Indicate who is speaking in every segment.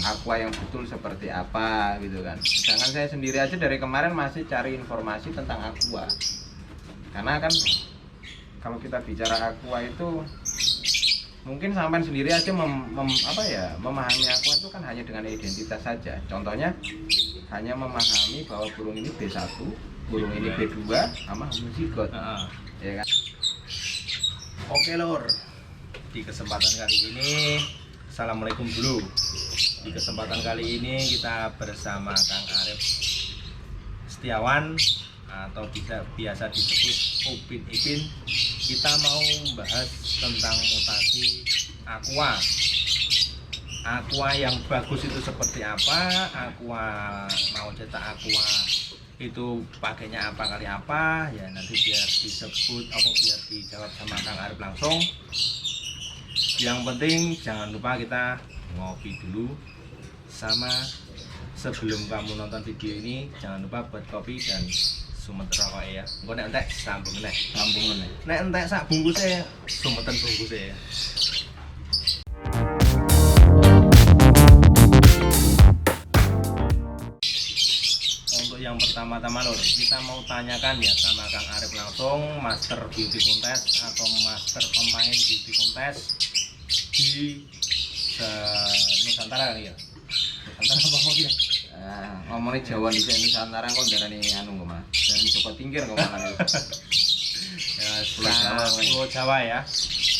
Speaker 1: aqua yang betul seperti apa gitu kan. Sedangkan saya sendiri aja dari kemarin masih cari informasi tentang aqua. Karena kan kalau kita bicara aqua itu mungkin sampean sendiri aja memahami aqua itu kan hanya dengan identitas saja. Contohnya hanya memahami bahwa burung ini B1, burung ini B2 sama homozigot. Ya kan?
Speaker 2: Oke lor, di kesempatan kali ini assalamualaikum dulu. Di kesempatan kali ini kita bersama Kang Arif Setiawan atau biasa disebut Upin Ipin. Kita mau membahas tentang mutasi aqua. Aqua yang bagus itu seperti apa? Aqua mau cetak aqua itu pakainya apa kali apa? Ya nanti biar disebut atau biar dijawab sama Kang Arif langsung. Yang penting jangan lupa kita ngopi dulu, sama sebelum kamu nonton video ini jangan lupa buat kopi dan sumeter rokok ya. Engko nek entek sambung nek. Nek entek sak bungkusnya sumeten bungkusnya ya. Untuk yang pertama-tama lor, kita mau tanyakan ya sama Kang Arif langsung, Master Beauty Contest atau Master Pemain Beauty Contest di Nusantara kali ya. Nusantara apa ya?
Speaker 1: Ngomongin Jawa di Nusantara kok darani anu kok Mas. Dari Joko Tingkir kok malah.
Speaker 2: Ya, Pulau Jawa ya.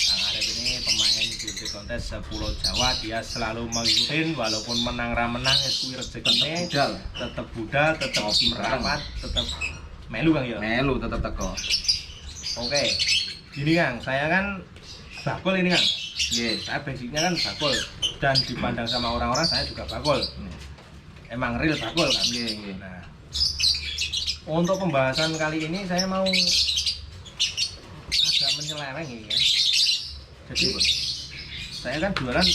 Speaker 2: Kang Arif ini pemain beauty contest sepulau Jawa, dia selalu mengikutin walaupun menang ra menang kuwi rezekine tetep budal, tetep merapat, tetep melu Kang ya.
Speaker 1: Melu tetep teko.
Speaker 2: Oke. Gini Kang, saya kan bakul ini Kang.
Speaker 1: Nggih.
Speaker 2: Saya basicnya kan bakul dan dipandang sama orang-orang saya juga bakul. Emang real bakul kan?
Speaker 1: Nggih.
Speaker 2: Nah, untuk pembahasan kali ini saya mau agak menyeleweng ini ya. Jadi saya kan jualan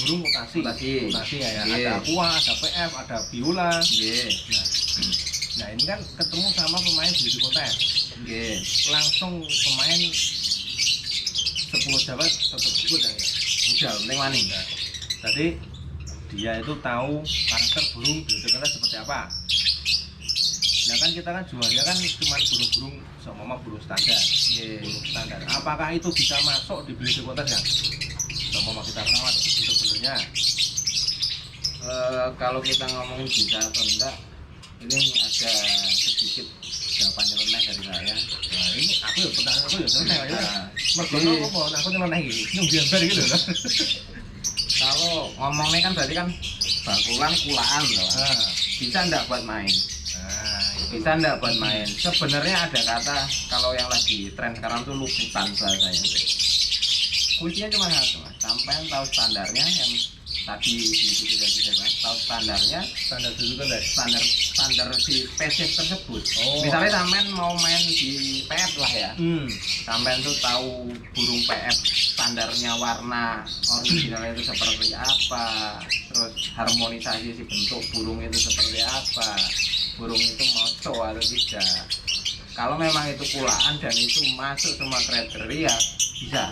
Speaker 2: burung mutasi ya, ya. Ada aqua, ada PF, ada biola. Nah ini kan ketemu sama pemain beauty contest. Langsung pemain 10 Jawa tetap ikut ya.
Speaker 1: Udah, penting wani.
Speaker 2: Jadi dia itu tahu karakter burung beauty contest seperti apa. Nah kan kita kan jualnya kan cuma burung-burung sama burung standar. Burung standar. Apakah itu bisa masuk di beauty contest ya? Sama kita rawat bentuk-bentuknya.
Speaker 1: Kalau kita ngomongin bisa atau enggak, ini ada sedikit jawaban nyeleneh dari saya.
Speaker 2: Nah ini aku ya pertanyaan aku ya nyeleneh ya. Mergono apa? Aku nyeleneh iki. Nyung biar gitu loh.
Speaker 1: Kalau ngomongnya kan berarti kan bakulan kulaan loh. Bisa enggak buat main? Bisa enggak buat main? Sebenarnya ada kata kalau yang lagi tren sekarang tuh luputan bahasanya. Kuncinya cuma satu, Mas. Sampai tahu standarnya yang tadi itu sudah bahas. Tahu standarnya,
Speaker 2: Standar dulu kan deh.
Speaker 1: standar si spesies tersebut. Misalnya sampean mau main di PF lah ya. Sampean tuh tahu burung PF standarnya warna originalnya itu seperti apa, terus harmonisasi si bentuk burung itu seperti apa, burung itu moco atau tidak. Kalau memang itu kulaan dan itu masuk semua kriteria, bisa.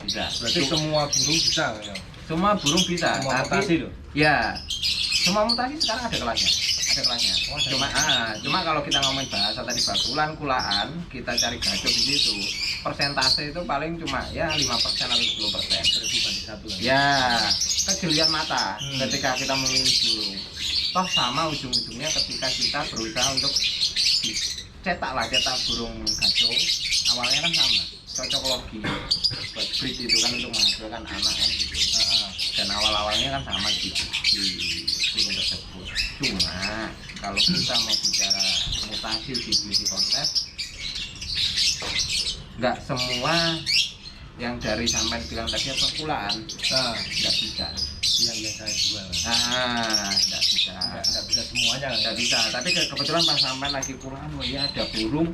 Speaker 2: Berarti semua burung bisa ya?
Speaker 1: Semua burung bisa.
Speaker 2: Semua
Speaker 1: tapi
Speaker 2: mutasi loh?
Speaker 1: Ya, semua mutasi sekarang ada kelasnya. Cuma kalau kita ngomongin bahasa tadi bakulan, kulaan, kita cari gacor di situ. Persentase itu paling cuma ya 5% atau 10%.
Speaker 2: Dibanding satu kan?
Speaker 1: Ya, kejelian mata ketika kita memilih burung. Toh sama ujung-ujungnya ketika kita berusaha untuk cetak burung gacor, awalnya kan sama. Cocok logi buat breed itu kan untuk menghasilkan anak kan gitu. Dan awal-awalnya kan sama gitu di burung tersebut. Cuma kalau kita mau bicara mutasi di beauty contest, nggak semua yang dari sampai bilang tadi apa kulaan, nggak bisa.
Speaker 2: Yang saya jual.
Speaker 1: Nggak bisa.
Speaker 2: Nggak bisa semuanya kan?
Speaker 1: Nggak bisa. Tapi kebetulan pas sampai lagi kulaan, oh iya ada burung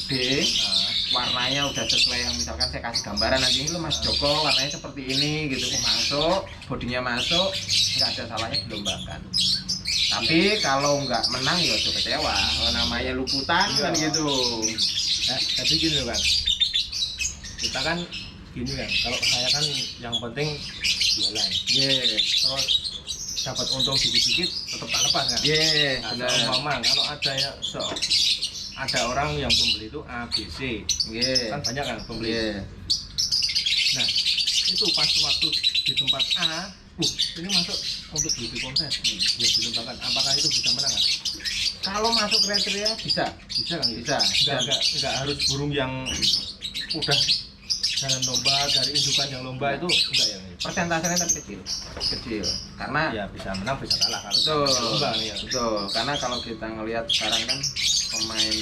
Speaker 1: gede. Warnanya udah sesuai yang misalkan saya kasih gambaran nanti ini Mas Joko warnanya seperti ini gitu, masuk bodinya masuk, nggak ada salahnya dilombakan. Tapi kalau nggak menang ya udah kecewa, namanya luputan kan gitu.
Speaker 2: Tapi gini loh Bang, kita kan gini kan, kalau saya kan yang penting jualan.
Speaker 1: Terus
Speaker 2: dapat untung dikit-dikit tetap tak lepas kan.
Speaker 1: Iya,
Speaker 2: Nah,
Speaker 1: benar.
Speaker 2: seumpama kalau ada orang yang pembeli itu A, B, C,
Speaker 1: Iya.
Speaker 2: kan banyak kan pembeli.
Speaker 1: Iya.
Speaker 2: Nah, itu pas waktu di tempat A, ini masuk untuk beauty contest, ya dilombakan. Apakah itu bisa menang kan?
Speaker 1: Kalau masuk kriteria bisa.
Speaker 2: Bisa kan?
Speaker 1: Bisa.
Speaker 2: Enggak harus burung yang udah jalan lomba dari indukan yang lomba itu enggak ya?
Speaker 1: Persentasenya tapi kecil karena
Speaker 2: Ya bisa menang bisa kalah kalau
Speaker 1: betul
Speaker 2: lomba ya.
Speaker 1: betul karena kalau kita ngelihat sekarang kan pemain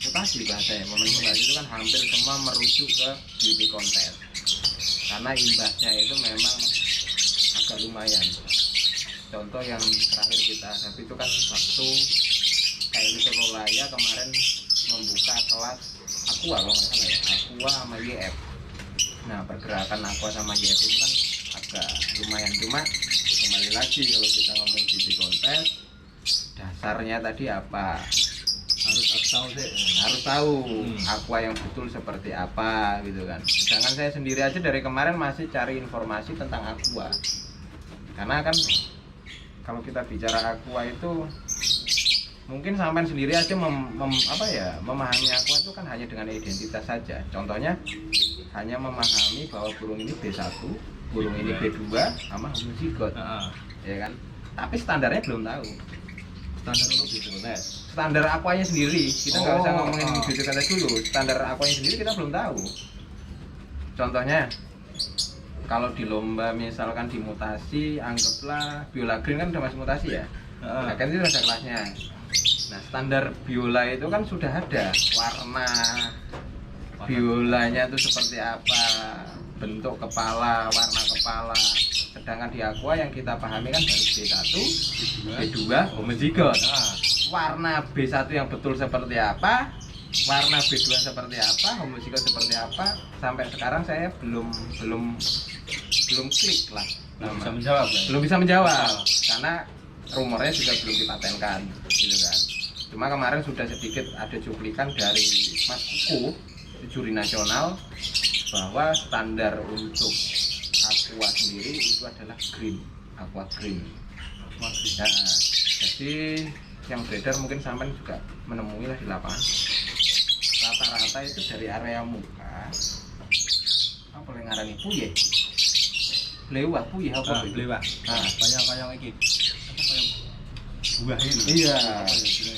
Speaker 1: mutasi bahasanya pemain mutasi itu kan hampir semua merujuk ke beauty contest karena imbasnya itu memang agak lumayan. Contoh yang terakhir kita hadapi itu kan waktu kayak di Surabaya kemarin membuka kelas Aqua kalau nggak salah ya, Aqua sama YF. Nah pergerakan Aqua sama YF itu kan agak lumayan, cuma kembali lagi kalau kita ngomong beauty contest dasarnya tadi apa harus tahu Aqua yang betul seperti apa gitu kan. Sedangkan saya sendiri aja dari kemarin masih cari informasi tentang Aqua karena kan kalau kita bicara Aqua itu mungkin sampean sendiri aja memahami Aqua itu kan hanya dengan identitas saja. Contohnya hanya memahami bahwa burung ini B1, burung ini B2 sama homozigot, ya kan? Tapi standarnya belum tahu.
Speaker 2: Standar untuk beauty contest.
Speaker 1: Standar Aquanya sendiri kita nggak usah ngomongin beauty contest dulu. Standar Aquanya sendiri kita belum tahu. Contohnya kalau di lomba misalkan di mutasi, anggaplah biola green kan udah masuk mutasi ya. Nah kan itu ada kelasnya. Nah standar biola itu kan sudah ada warna biolanya itu seperti apa, bentuk kepala, warna kepala. Sedangkan di Aqua yang kita pahami kan dari B1, B2, homozigot. Warna B1 yang betul seperti apa, warna B2 seperti apa, homozigot seperti apa, sampai sekarang saya belum klik lah.
Speaker 2: Bisa menjawab ya?
Speaker 1: Belum bisa menjawab karena rumornya juga belum dipatenkan gitu kan. Cuma kemarin sudah sedikit ada cuplikan dari Mas Kuku juri nasional bahwa standar untuk Aqua sendiri itu adalah green, Aqua green. Ya, jadi yang beredar mungkin sampai juga menemui lah di lapangan. Rata-rata itu dari area muka apa yang ngarani puye lewat puye apa
Speaker 2: lewat. Nah, kayak iki. Apa kayak buah ini?
Speaker 1: Iya.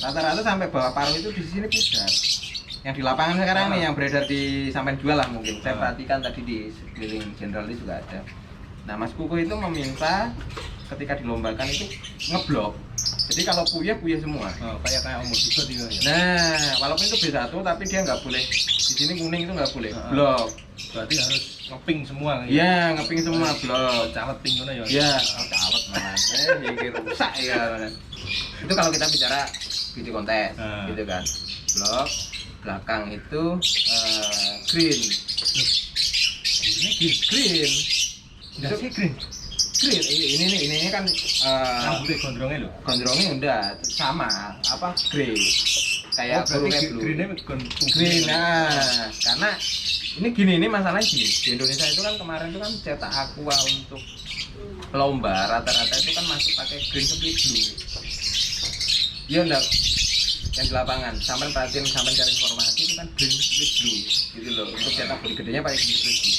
Speaker 1: Rata-rata sampai bawah paruh itu di sini pudar. Yang di lapangan sekarang nih yang beredar di sampai jual lah mungkin. Saya perhatikan tadi di sekeliling jenderal ini juga ada. Nah, Mas Kuku itu meminta ketika dilombakan itu ngeblok. Jadi kalau puye semua.
Speaker 2: Kayak homozigot itu ya.
Speaker 1: Nah, walaupun itu B1 tapi dia nggak boleh di sini kuning itu nggak boleh. Blok.
Speaker 2: Berarti harus ngeping semua kan?
Speaker 1: Iya, ngeping semua blok.
Speaker 2: Calet ping ngono ya.
Speaker 1: Iya, calet mas. Ini rusak ya. Itu kalau kita bicara beauty contest, gitu kan. Blok belakang itu green. Ini green.
Speaker 2: Enggak sih green.
Speaker 1: Green. Ini kan
Speaker 2: Rambutnya gondrongnya loh.
Speaker 1: gondrongnya udah sama apa grey. Kayak burungnya blue. Green. Nah, karena ini masalahnya gini. Di Indonesia itu kan kemarin itu kan cetak Aqua untuk lomba rata-rata itu kan masuk pakai green split blue. Iya enggak yang di lapangan sampai perhatiin sampai cari informasi itu kan green split blue gitu loh untuk cetak bodi gedenya pakai green split blue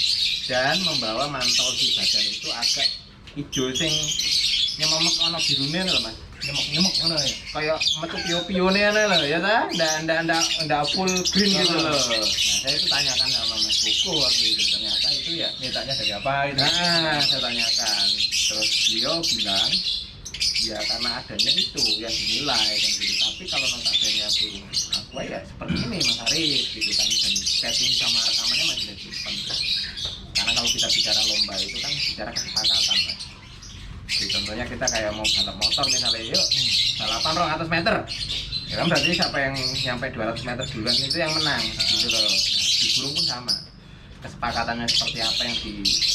Speaker 1: dan membawa mantel di badan itu agak hijau sing nyememek ono birune lho Mas nyemek ngono ya kayak metu pio-pione lho ya ta ndak full green gitu loh. Nah saya itu tanyakan sama Mas Kuku waktu itu ternyata itu ya
Speaker 2: Mintanya dari apa itu?
Speaker 1: nah saya tanyakan terus beliau bilang ya karena adanya itu yang dinilai kan gitu. Tapi kalau notabene burung Aqua ya seperti ini Mas Arif gitu kan dan setting sama rekamannya masih disimpan. Karena kalau kita bicara lomba itu kan bicara kesepakatan Mas. Jadi contohnya kita kayak mau balap motor misalnya yuk balapan 200 meter ya kan berarti siapa yang nyampe 200 meter duluan itu yang menang gitu loh. Nah, di burung pun sama kesepakatannya seperti apa yang di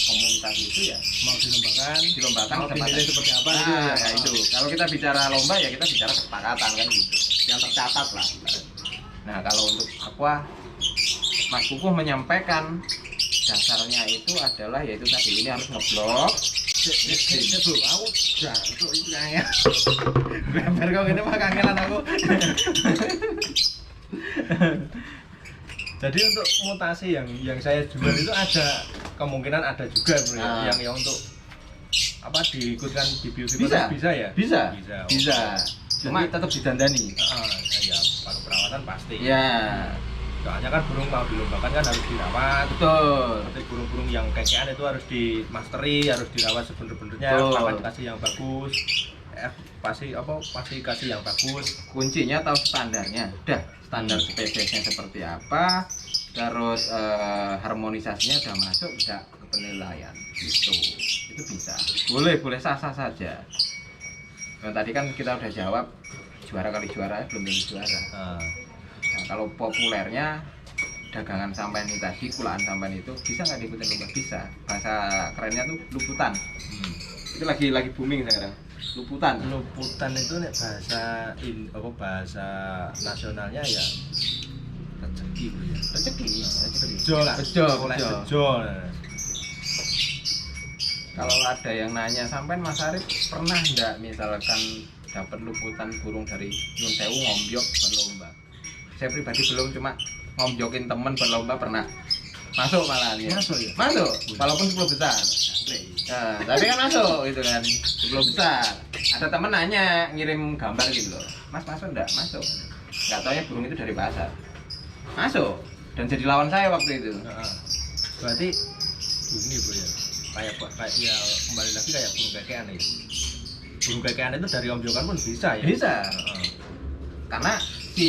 Speaker 1: komunitas itu ya
Speaker 2: Mau dilombakan
Speaker 1: mau
Speaker 2: dinilai seperti apa
Speaker 1: nah,
Speaker 2: gitu ya.
Speaker 1: ya itu kalau kita bicara lomba ya kita bicara kesepakatan kan gitu yang tercatat lah. Nah kalau untuk Aqua Mas Kukuh menyampaikan dasarnya itu adalah yaitu tadi ini harus ngeblok
Speaker 2: Bro, aku jantung itu kayaknya.
Speaker 1: Gambar kok ini mah kangenan aku.
Speaker 2: Jadi untuk mutasi yang saya jual itu ada kemungkinan ada juga bro ya, yang untuk apa diikutkan di beauty
Speaker 1: Bisa.
Speaker 2: contest bisa ya?
Speaker 1: Bisa.
Speaker 2: Oh.
Speaker 1: Bisa. Cuma
Speaker 2: Jadi-
Speaker 1: tetap didandani.
Speaker 2: Ya kalau perawatan pasti.
Speaker 1: Ya,
Speaker 2: Soalnya kan burung mau dilombakan kan harus dirawat.
Speaker 1: betul.
Speaker 2: Seperti burung-burung yang kekean itu harus dimasteri, harus dirawat sebener-benernya,
Speaker 1: Betul.
Speaker 2: makan dikasih yang bagus. Pasti kasih yang bagus.
Speaker 1: Kuncinya tahu standarnya. Udah, standar spesiesnya seperti apa, terus harmonisasinya udah masuk, udah ke penilaian gitu. Itu bisa. Boleh sah-sah saja. Nah, tadi kan kita udah jawab juara kali juara belum tentu juara. Nah, kalau populernya dagangan sampean itu tadi, kulaan sampean itu bisa nggak diikutin lomba? Bisa. Bahasa kerennya tuh luputan. Itu lagi booming sekarang. Luputan.
Speaker 2: Luputan itu nek bahasa nasionalnya ya rezeki bro ya.
Speaker 1: Rezeki.
Speaker 2: Bejo lah.
Speaker 1: Bejo.
Speaker 2: Bejo.
Speaker 1: Kalau ada yang nanya, sampean Mas Arif pernah nggak misalkan dapat luputan burung dari Nyun Sewu ngombyok berlomba? Saya pribadi belum, cuma ngombyokin temen berlomba pernah. Masuk malah ya.
Speaker 2: Masuk ya?
Speaker 1: Masuk, walaupun 10 besar. Nah, tapi kan masuk gitu kan, 10 besar. Ada temen nanya, ngirim gambar gitu loh. Mas masuk enggak? Masuk. Nggak taunya burung itu dari pasar. Masuk. Dan jadi lawan saya waktu itu.
Speaker 2: Berarti ini bro ya. Kayak ya kembali lagi kayak burung kekean ya. Burung kekean itu dari ombyokan pun bisa ya.
Speaker 1: Bisa. Karena si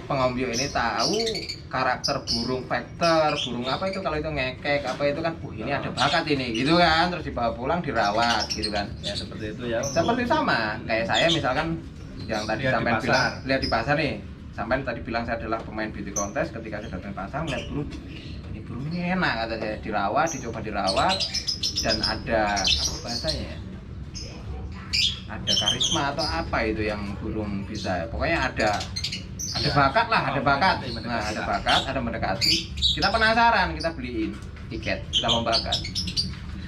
Speaker 1: pengombyok ini tahu karakter burung vektor, burung apa itu, kalau itu ngekek apa itu kan, ini ada bakat ini gitu kan, terus dibawa pulang dirawat gitu kan.
Speaker 2: Ya seperti itu ya.
Speaker 1: Seperti sama kayak saya misalkan yang tadi
Speaker 2: Lihat di
Speaker 1: sampai
Speaker 2: pasar.
Speaker 1: bilang lihat di pasar nih, sampai tadi bilang saya adalah pemain beauty contest. Ketika saya datang ke pasar melihat burung ini enak, kata saya, dirawat, dicoba dirawat, dan ada apa bahasanya ya, ada karisma atau apa itu yang burung bisa, pokoknya ada bakat lah, ada bakat. Nah, ada bakat, ada mendekati. Kita penasaran, kita beliin tiket, kita lombakan.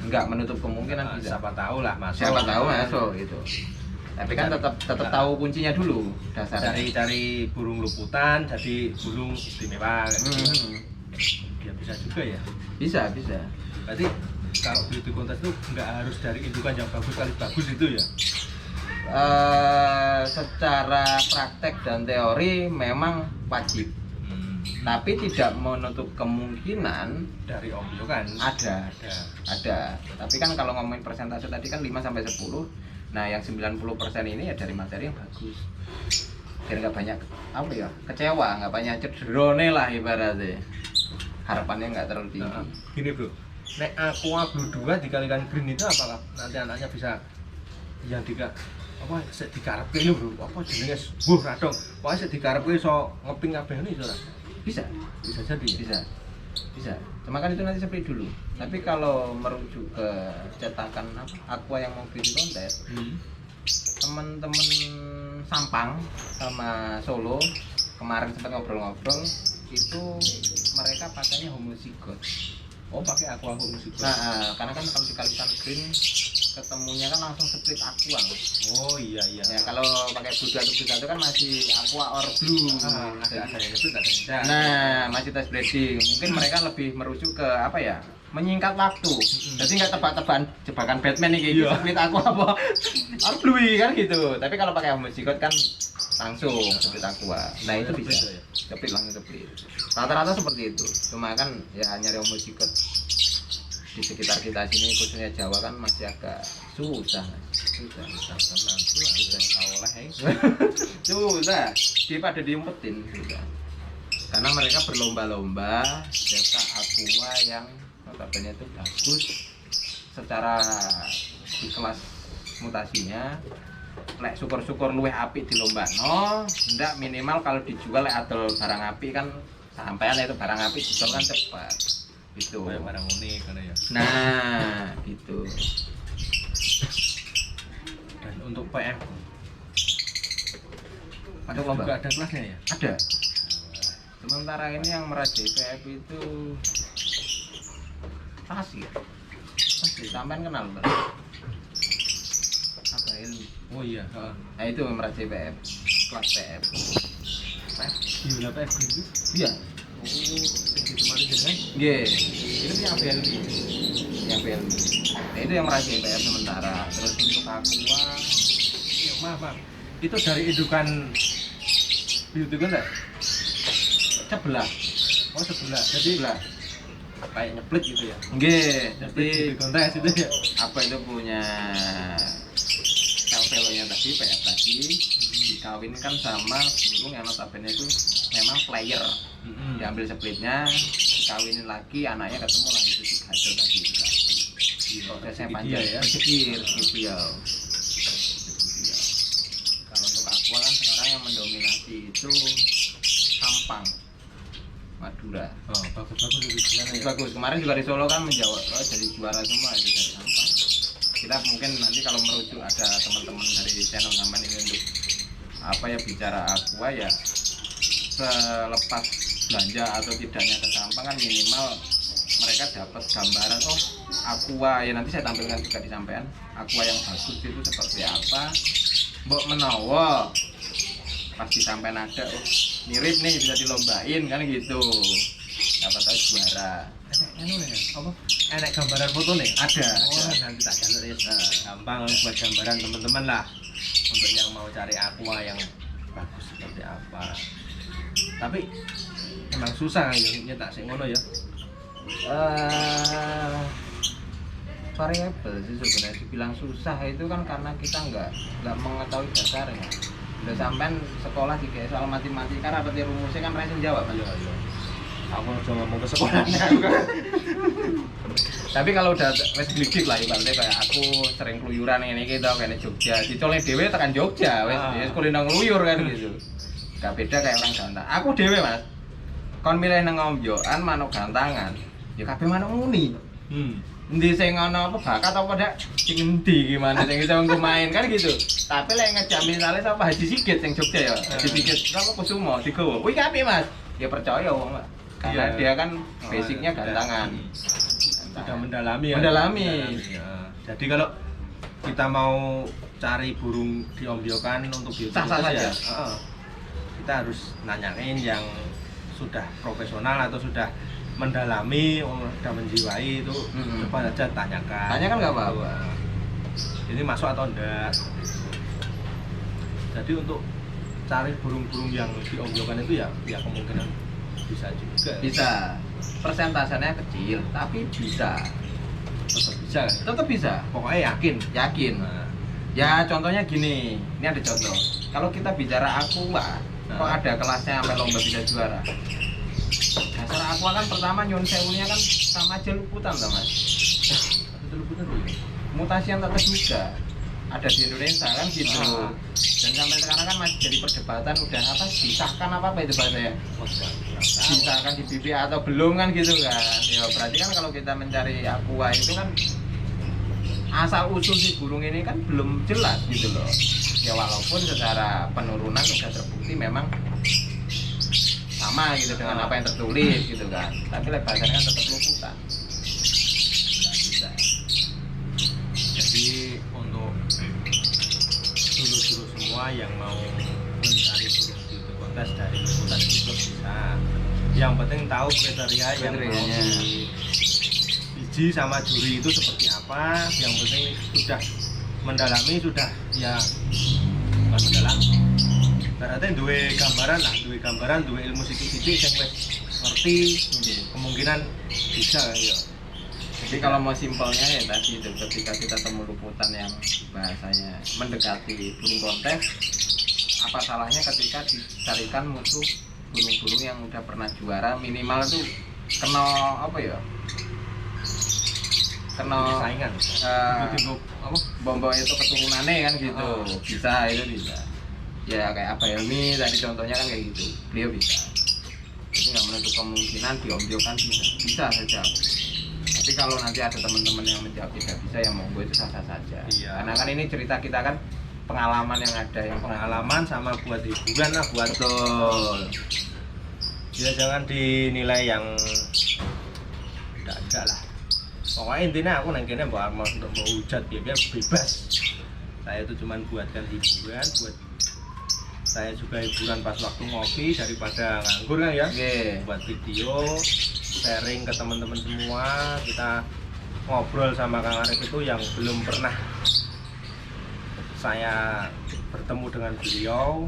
Speaker 1: Enggak menutup kemungkinan bisa.
Speaker 2: Siapa tahu lah masuk.
Speaker 1: Siapa tahu masuk gitu. Tapi kan tetap tahu kuncinya dulu dasarnya.
Speaker 2: Cari burung luputan jadi burung istimewa kayak gitu kan. Ya bisa juga ya.
Speaker 1: Bisa.
Speaker 2: Berarti kalau beauty contest itu nggak harus dari indukan yang bagus kali bagus itu ya.
Speaker 1: Secara praktek dan teori memang wajib, tapi tidak menutup kemungkinan
Speaker 2: Dari ombyokan
Speaker 1: ada. Tapi kan kalau ngomongin persentase tadi kan 5-10. Nah, yang 90% ini ya dari materi yang bagus. Biar nggak banyak apa ya, kecewa, nggak banyak cedrone lah ibaratnya. Harapannya nggak terlalu tinggi.
Speaker 2: Gini bro, nek aqua blue 2 dikalikan green itu apakah nanti anaknya bisa yang apa sik dikarepke lho bro, apa jenenge buh radong. Pokoke sik dikarepke iso ngeping kabeh ngene iso ora?
Speaker 1: Bisa
Speaker 2: Jadi.
Speaker 1: Bisa. Cuma kan itu nanti seperti dulu. Tapi kalau merujuk ke cetakan aqua yang mau beauty contest, teman-teman Sampang sama Solo kemarin sempat ngobrol-ngobrol, itu mereka pakainya homozygote.
Speaker 2: Oh, pakai aqua homozygote.
Speaker 1: Nah, karena kan kalau dikalikan green ketemunya kan langsung split aqua.
Speaker 2: Oh iya.
Speaker 1: Ya kalau pakai blue itu kan masih aqua or blue.
Speaker 2: Ada yang nyebut, ada yang tidak.
Speaker 1: Nah, masih tes breeding. Mungkin mereka lebih merujuk ke apa ya? Menyingkat waktu. Jadi nggak tebak-tebakan jebakan Batman nih kayak gitu. Split aqua apa? Or blue kan gitu. Tapi kalau pakai homozygote kan langsung split aqua. Nah, itu bisa. Split langsung split. Rata-rata seperti itu. Cuma kan ya nyari homozygote di sekitar kita sini, khususnya Jawa kan masih agak susah daripada diumpetin susah. Karena mereka berlomba-lomba cetak aqua yang notabene itu bagus secara di kelas mutasinya. Lek syukur-syukur luwih apik di lomba ndak minimal kalau dijual lek adol barang apik kan sampean itu barang apik dijual kan cepat gitu.
Speaker 2: Kayak barang unik kan ya.
Speaker 1: Nah, gitu.
Speaker 2: Dan untuk PM
Speaker 1: Ada lomba?
Speaker 2: juga ada kelasnya ya?
Speaker 1: Ada. Sementara ini yang merajai PF itu Tasir. Pasti sampean kenal Pak. Apa Helmi?
Speaker 2: Oh iya, heeh.
Speaker 1: Nah itu merajai PF, kelas PF.
Speaker 2: Gila PF gitu.
Speaker 1: Iya.
Speaker 2: Oh, segitu mari jenengan.
Speaker 1: Nggih. Itu yang Helmi. Yang Helmi. Nah itu yang merajai PF sementara. Terus untuk Aqua,
Speaker 2: Ya, maaf. Itu dari indukan beauty kan enggak?
Speaker 1: sebelah.
Speaker 2: Oh, sebelah. Jadi
Speaker 1: Sebelah.
Speaker 2: kayak nyeplit gitu ya.
Speaker 1: Nggih.
Speaker 2: Jadi
Speaker 1: Jadi
Speaker 2: kontes itu ya.
Speaker 1: apa itu punya Velvelo-nya tadi, PF tadi dikawinkan sama burung yang notabene itu memang player. Diambil splitnya, dikawinin lagi, anaknya ketemu lagi itu si gajah tadi itu kan. Prosesnya panjang
Speaker 2: ya.
Speaker 1: rezeki beliau. Kalau untuk Aqua kan sekarang yang mendominasi itu Sampang, Madura.
Speaker 2: Oh, bagus itu gimana ya?
Speaker 1: Bagus, kemarin juga di Solo kan menjawab jadi juara semua itu dari Sampang. Kita mungkin nanti kalau merujuk ada teman-teman dari channel Ngamen ini untuk apa ya bicara Aqua ya selepas belanja atau tidaknya ke Sampang kan minimal mereka dapat gambaran oh Aqua ya nanti saya tampilkan juga di sampean Aqua yang bagus itu seperti apa mbok menawa pas di sampean ada oh mirip nih bisa dilombain kan gitu dapat tahu juara.
Speaker 2: Anu ya, apa? Enak gambaran foto nih?
Speaker 1: Ada.
Speaker 2: Oh, nanti tak jalur ya. Nah, gampang buat gambaran teman-teman lah untuk yang mau cari Aqua yang bagus seperti apa. Tapi emang susah ya nyetak sing ngono ya.
Speaker 1: Variabel sih sebenarnya dibilang susah itu kan karena kita nggak mengetahui dasarnya. Udah sampean sekolah di soal matematika rapati rumusnya kan rasa jawab kan.
Speaker 2: Iya. Aku udah ngomong ke sekolahnya.
Speaker 1: Tapi kalau udah wes gigit lah ibaratnya kayak aku sering keluyuran ini kita kayak Jogja, dicoleh dhewe tekan Jogja wes kulino ngluyur kan gitu. Gak beda kayak orang gantang. Aku dhewe Mas. Kon milih nang ngomjokan manuk gantangan. Ya kabeh manuk muni. Endi sing ana apa bakat apa dak sing endi gimana sing iso main kan gitu. Tapi lek ngejak misale sapa Haji Sigit sing Jogja ya. Haji Sigit sapa Kusumo digowo. Kuwi apik Mas. Ya percaya wong Mas. Karena dia kan basicnya gantangan.
Speaker 2: Sudah mendalami ya.
Speaker 1: Mendalami.
Speaker 2: Ya. Jadi kalau kita mau cari burung diombyokan untuk beauty
Speaker 1: Sah-sah saja.
Speaker 2: Kita harus nanyain yang sudah profesional atau sudah mendalami, sudah menjiwai itu coba aja tanyakan.
Speaker 1: Tanyakan nggak apa-apa.
Speaker 2: Ini masuk atau enggak? Jadi untuk cari burung-burung yang diombyokan itu ya kemungkinan bisa juga.
Speaker 1: Bisa. Persentasenya kecil, tapi bisa.
Speaker 2: Tetap bisa kan?
Speaker 1: Tetap bisa.
Speaker 2: Pokoknya yakin.
Speaker 1: Yakin.
Speaker 2: Nah,
Speaker 1: Ya contohnya gini, ini ada contoh. Kalau kita bicara Aqua, kok ada kelasnya sampai lomba bisa juara. Dasar Aqua kan pertama nyun sewunya kan sama aja luputan toh Mas.
Speaker 2: itu luputan dulu.
Speaker 1: Mutasi yang tak terduga ada di Indonesia kan gitu. Dan sampai sekarang kan masih jadi perdebatan udah apa disahkan apa itu bahasanya? Disahkan di BPA atau belum kan gitu kan. Ya berarti kan kalau kita mencari Aqua itu kan asal usul si burung ini kan belum jelas gitu loh. Ya walaupun secara penurunan sudah terbukti memang sama gitu dengan apa yang tertulis gitu kan. Tapi bahasanya kan tetap luputan. Nggak bisa.
Speaker 2: Jadi untuk dulu-dulu semua yang mau mencari burung beauty kontes dari liputan itu bisa. Yang penting tahu kriteria yang mau diuji sama juri itu seperti apa. Yang penting sudah mendalami, sudah ya bukan mendalami. Berarti duwe gambaran, duwe ilmu sidik-sidik yang ngerti, kemungkinan bisa ya.
Speaker 1: Jadi kalau mau simpelnya ya tadi itu ketika kita temu luputan yang bahasanya mendekati burung kontes, apa salahnya ketika dicarikan musuh burung-burung yang udah pernah juara minimal tuh kena apa ya? Kena
Speaker 2: saingan.
Speaker 1: Apa? Bombo itu keturunannya kan gitu. Bisa itu bisa. Ya kayak apa Helmi tadi contohnya kan kayak gitu. Beliau bisa. Jadi nggak menutup kemungkinan diombyokan bisa saja. Tapi kalau nanti ada teman-teman yang menjawab tidak bisa ya monggo itu sah-sah saja.
Speaker 2: Iya.
Speaker 1: Karena kan ini cerita kita kan pengalaman yang ada yang
Speaker 2: Pengalaman sama buat hiburan lah, buat
Speaker 1: betul.
Speaker 2: ya jangan dinilai yang enggak lah. Pokoknya intinya aku nang kene mbok hujat biar bebas. Saya itu cuman buatkan hiburan, buat saya juga hiburan pas waktu ngopi daripada nganggur kan ya. Buat video, sharing ke teman-teman semua, kita ngobrol sama Kang Arif itu yang belum pernah saya bertemu dengan beliau,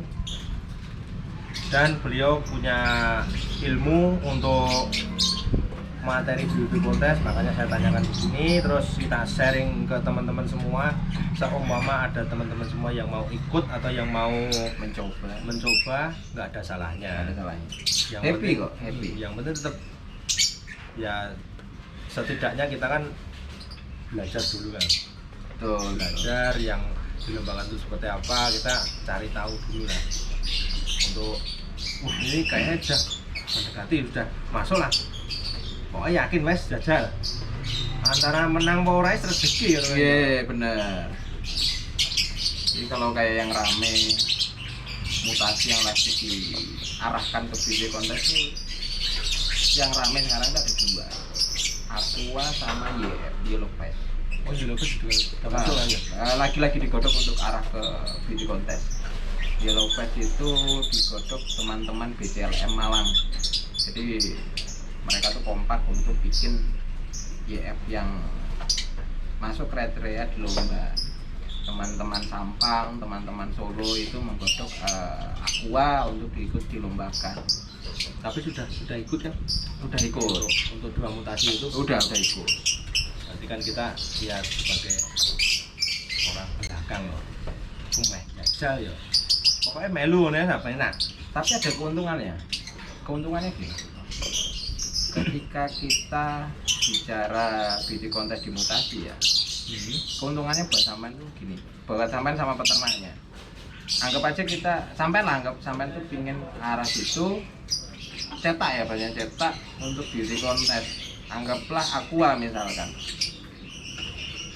Speaker 2: dan beliau punya ilmu untuk materi beauty contest, makanya saya tanyakan di sini, terus kita sharing ke teman-teman semua. Seumpama ada teman-teman semua yang mau ikut atau yang mau mencoba, nggak ada salahnya. Yang
Speaker 1: Happy
Speaker 2: penting,
Speaker 1: kok, happy.
Speaker 2: Yang penting tetap ya setidaknya kita kan belajar dulu kan.
Speaker 1: Betul.
Speaker 2: Belajar yang di lembaga itu seperti apa, kita cari tahu dulu lah. Untuk ini kayaknya sudah mendekati, sudah masuk lah. Pokoknya yakin wes jajal. Antara menang mau race rezeki ya.
Speaker 1: Iya bener. Jadi kalau kayak yang rame mutasi yang lagi diarahkan ke beauty contest itu, yang rame sekarang itu ada dua, Aqua sama Yellow Pad.
Speaker 2: Oh Yellow Pad juga termasuk kan ya?
Speaker 1: Lagi-lagi digodok untuk arah ke beauty contest. Yellow Pad itu digodok teman-teman BCLM Malang. Jadi mereka tuh kompak untuk bikin YF yang masuk kriteria di lomba. Teman-teman Sampang, teman-teman Solo itu menggodok Aqua untuk diikut dilombakan.
Speaker 2: Tapi sudah ikut kan?
Speaker 1: Udah ikut.
Speaker 2: Untuk dua mutasi itu
Speaker 1: Udah ikut.
Speaker 2: berarti kan kita lihat sebagai orang pedagang loh. Jajal ya. Pokoknya melu nih apa enak.
Speaker 1: Tapi ada keuntungannya. Keuntungannya gini. Ketika kita bicara beauty contest di mutasi ya, keuntungannya buat sampean tuh gini, buat sampean sama peternaknya. Anggap aja kita anggap sampean tuh pingin arah situ, cetak ya, banyak cetak untuk beauty contest. Anggaplah Aqua misalkan.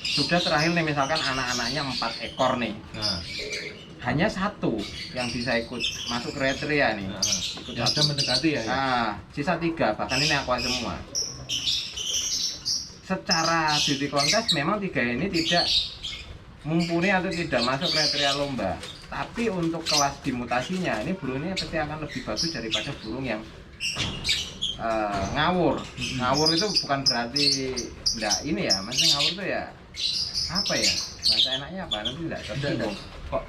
Speaker 1: Sudah terakhir nih misalkan anak-anaknya 4 ekor nih.
Speaker 2: Nah,
Speaker 1: hanya satu yang bisa ikut masuk kriteria nih. Ikut
Speaker 2: yang sudah mendekati ya.
Speaker 1: Sisa 3, bahkan ini Aqua semua. Secara beauty contest memang 3 ini tidak mumpuni atau tidak masuk kriteria lomba. Tapi untuk kelas dimutasinya ini burung ini pasti akan lebih bagus daripada burung yang ngawur. Ngawur itu bukan berarti enggak ini ya, maksudnya ngawur itu ya apa ya? Bahasa enaknya apa? Nanti enggak tersinggung.
Speaker 2: Kok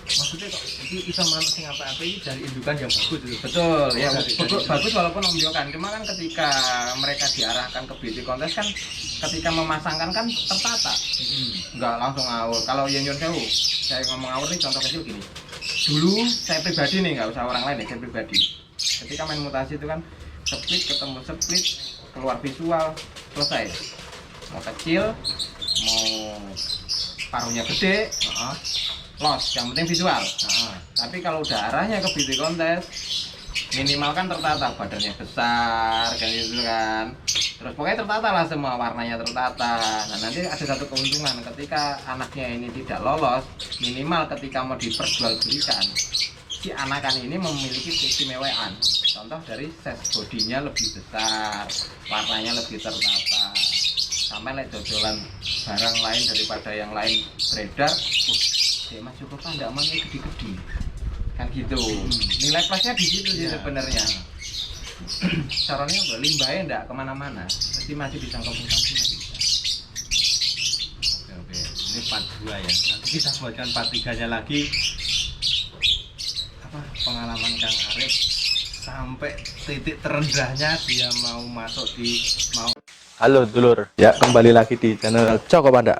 Speaker 2: maksudnya kok ini bisa manut sing apa-apa ini dari indukan yang bagus itu.
Speaker 1: Betul, ya
Speaker 2: dari
Speaker 1: bagus walaupun membiokan. Cuma kan ketika mereka diarahkan ke beauty contest kan ketika memasangkan kan tertata. Enggak langsung ngawur. Kalau yang nyon sewu, saya ngomong ngawur nih contoh kecil gini. Dulu saya pribadi nih, nggak usah orang lain ya, saya pribadi. Ketika main mutasi itu kan split ketemu split, keluar visual, selesai. Mau kecil, mau paruhnya gede, los, yang penting visual. Tapi kalau udah arahnya ke beauty contest, minimal kan tertata, badannya besar kan gitu kan. Terus pokoknya tertata lah, semua warnanya tertata. Nah nanti ada satu keuntungan ketika anaknya ini tidak lolos, minimal ketika mau diperjualbelikan, si anakan ini memiliki keistimewaan. Contoh dari size bodinya lebih besar, warnanya lebih tertata. Sampai lek dodolan barang lain daripada yang lain beredar, Mas Joko kan enggak mau gede-gede. Kan gitu. Nilai plusnya di situ sih sebenarnya. Caranya apa? Limbahnya enggak kemana-mana. Pasti masih bisa komunikasi masih bisa.
Speaker 2: Oke. Ini part 2 ya. Nanti kita buatkan part 3-nya lagi. Apa pengalaman Kang Arif sampai titik terendahnya dia mau masuk di Halo dulur, ya kembali lagi di channel Coko Panda.